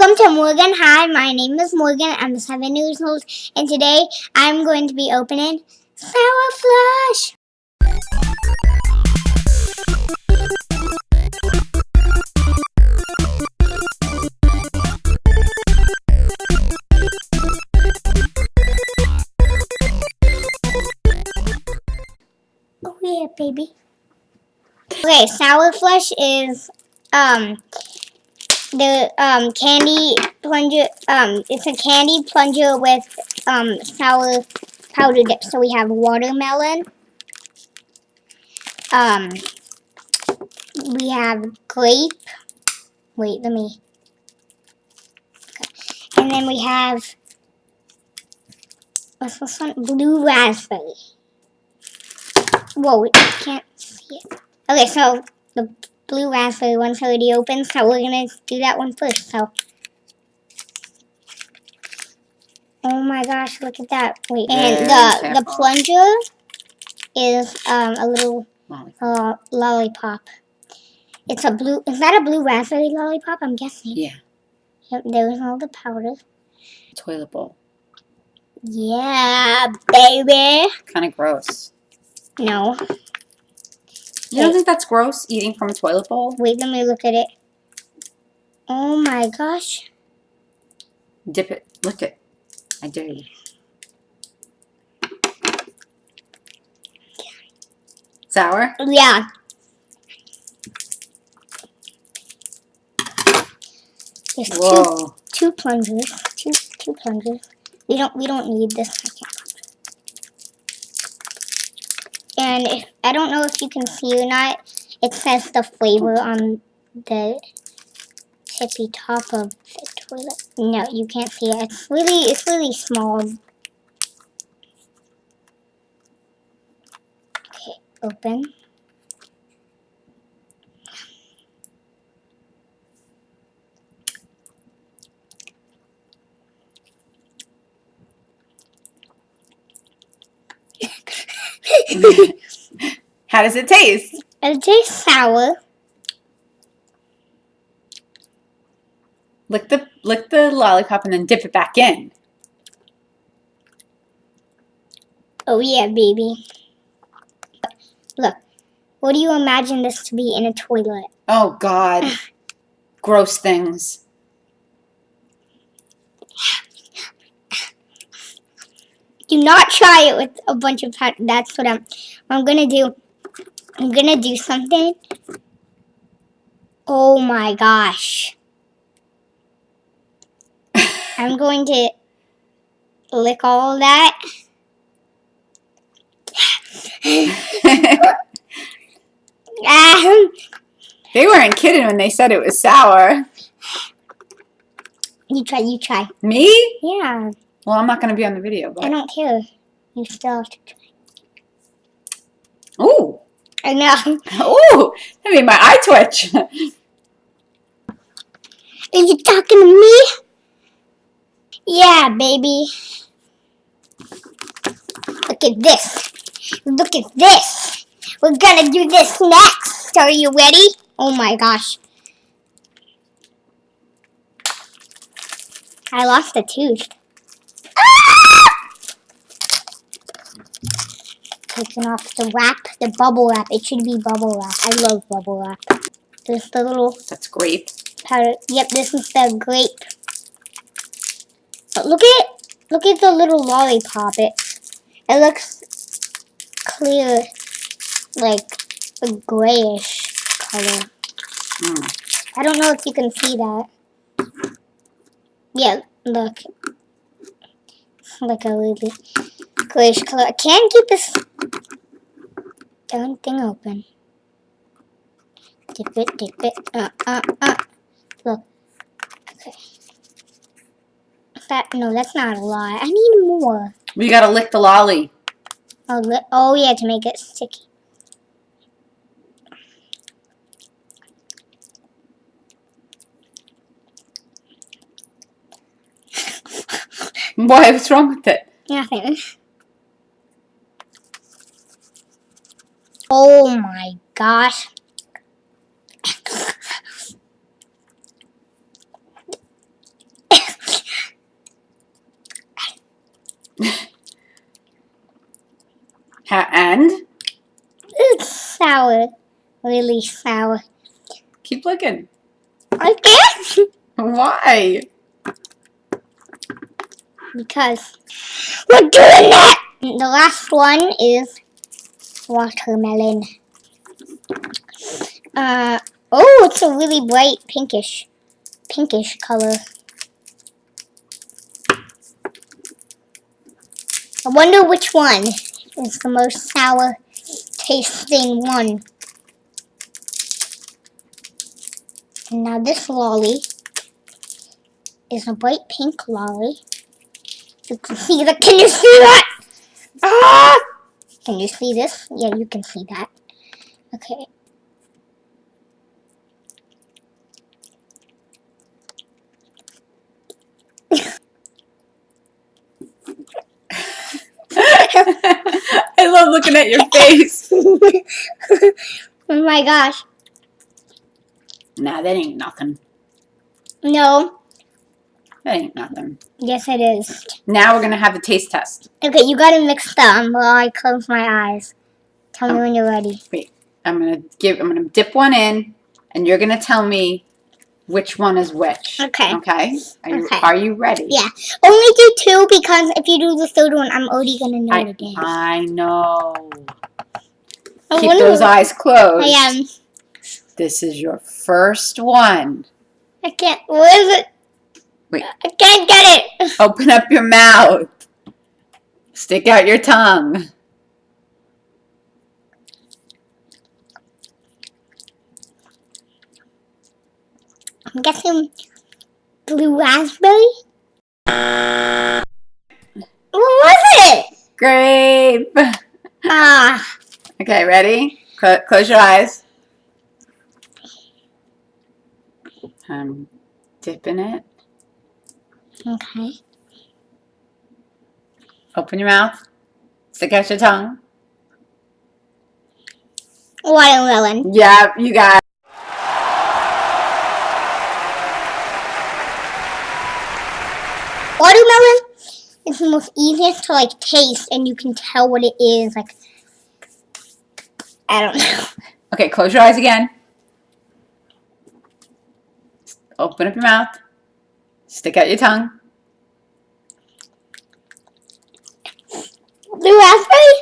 Welcome to Morgan. Hi, my name is Morgan. I'm 7 years old, and today I'm going to be opening Sour Flush. Oh yeah, baby. Okay, Sour Flush is the candy plunger. It's a candy plunger with sour powder dip. So we have watermelon. We have grape. Wait, let me. Okay. And then we have what's this one? Blue raspberry. Whoa, I can't see it. Okay, so the blue raspberry one's already open, so we're gonna do that one first. So, oh my gosh, look at that! Wait, and the plunger is a little lollipop. It's a blue. Is that a blue raspberry lollipop? I'm guessing. Yeah. Yep. There's all the powder. Toilet bowl. Yeah, baby. Kind of gross. No. You don't think that's gross, eating from a toilet bowl? Wait, let me look at it. Oh my gosh. Dip it. Lick it. I dare you. Sour? Yeah. There's two plungers. Two plungers. We don't need this second plunger. And if I don't know if you can see or not, it says the flavor on the tippy top of the toilet. No, you can't see it. It's really small. Okay, open. How does it taste? It tastes sour. Lick the lollipop and then dip it back in. Oh yeah, baby. Look, what do you imagine this to be in a toilet? Oh God. Gross things. Do not try it with a bunch of powder. That's what I'm gonna do. I'm gonna do something. Oh my gosh. I'm going to lick all of that. They weren't kidding when they said it was sour. You try. Me? Yeah. Well, I'm not going to be on the video, but... I don't care. You still have to try. Ooh. I know. Ooh. That made my eye twitch. Are you talking to me? Yeah, baby. Look at this. Look at this. We're gonna do this next. Are you ready? Oh my gosh. I lost a tooth. Taking off the wrap, the bubble wrap. It should be bubble wrap. I love bubble wrap. There's the little... That's grape. Powder. Yep, this is the grape. But look at the little lollipop. It looks clear, like a grayish color. I don't know if you can see that. Yeah, look. Like a really grayish color. I can't keep this darn thing open. Dip it. Look. Okay. No, that's not a lot. I need more. We gotta lick the lolly. Oh yeah, to make it sticky. Why? What's wrong with it? Nothing. Oh my gosh. And? It's sour. Really sour. Keep looking. I can't. Why? Because we're doing that. The last one is watermelon. Oh, it's a really bright pinkish color. I wonder which one is the most sour tasting one. And now this lolly is a bright pink lolly. You can see that. Can you see that? Ah! Can you see this? Yeah, you can see that. Okay. I love looking at your face. Oh my gosh. Nah, that ain't nothing. No. That ain't nothing. Yes, it is. Now we're gonna have the taste test. Okay, you gotta mix them while I close my eyes. Tell me when you're ready. Wait, I'm gonna dip one in, and you're gonna tell me which one is which. Okay. Okay. Are you ready? Yeah. Only do two because if you do the third one, I'm already gonna know it again. I know. Keep those eyes closed. I am. This is your first one. I can't. Where is it? Wait. I can't get it. Open up your mouth. Stick out your tongue. I'm guessing blue raspberry. What was it? Grape. Ah. Okay, ready? Close your eyes. I'm dipping it. Okay. Open your mouth. Stick out your tongue. Watermelon. Yeah, you got it. Watermelon is the most easiest to like taste, and you can tell what it is. Like, I don't know. Okay, close your eyes again. Open up your mouth. Stick out your tongue. Blue raspberry?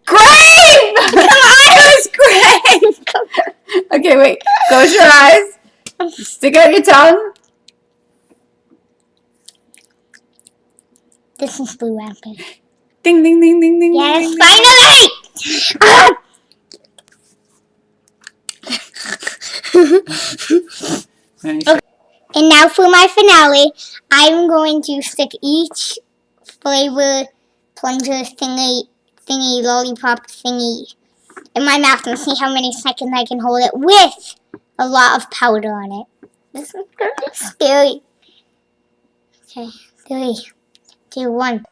Grape! It was grape! Okay, wait. Close your eyes. Stick out your tongue. This is blue raspberry. Ding, ding, ding, ding, ding. Yes, ding, finally! Okay. And now for my finale, I'm going to stick each flavor plunger thingy, lollipop thingy in my mouth and see how many seconds I can hold it with a lot of powder on it. This is gonna be scary. Okay, 3, 2, 1.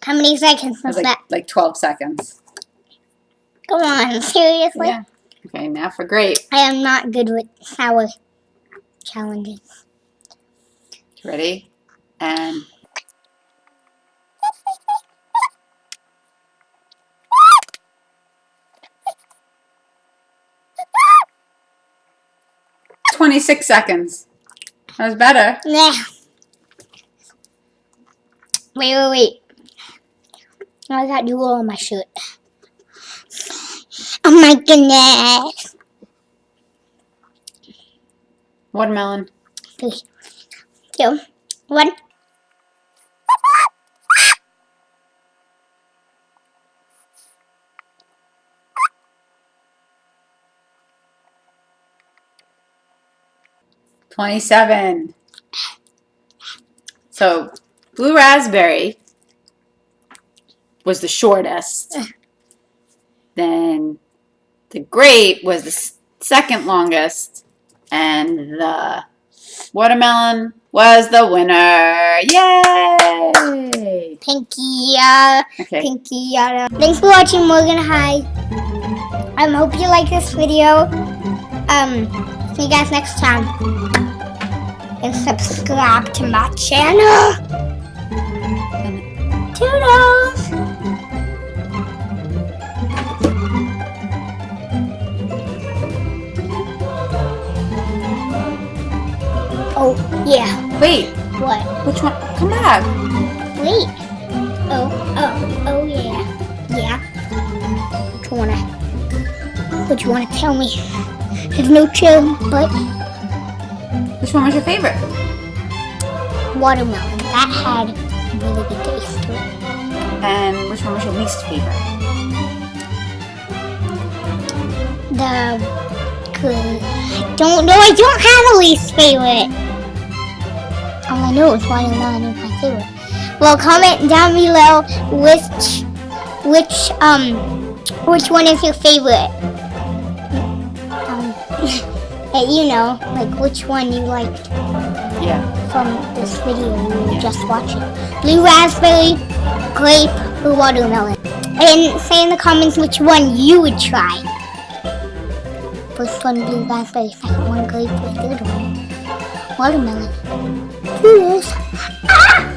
How many seconds was that? Like 12 seconds. Come on, seriously? Yeah. Okay, now for grape. I am not good with sour challenges. Ready? And... "26 seconds. That was better. Nah. Wait. I got you all on my shirt. Oh my goodness. Watermelon. 3, 2, 1. "27. So, blue raspberry was the shortest. Then the grape was the second longest. And the watermelon was the winner. Yay! Pinky, Okay. Pinky, Thanks for watching, Morgan. Hi. Hope you like this video. See you guys next time. And subscribe to my channel. Toodles! Oh, yeah. Wait, What? which one? Come back. Wait. Oh, yeah. Yeah. What you wanna tell me? There's no chill, but Which one was your favorite? watermelon. That had really good taste to it. And which one was your least favorite? I don't have a least favorite. All I know is watermelon is my favorite. Well, comment down below which one is your favorite. You know, like which one you liked Yeah. from this video you were just watching. Blue raspberry, grape, or watermelon. And say in the comments which one you would try. First one blue raspberry, second one grape, or third one watermelon. Cheers! Ah!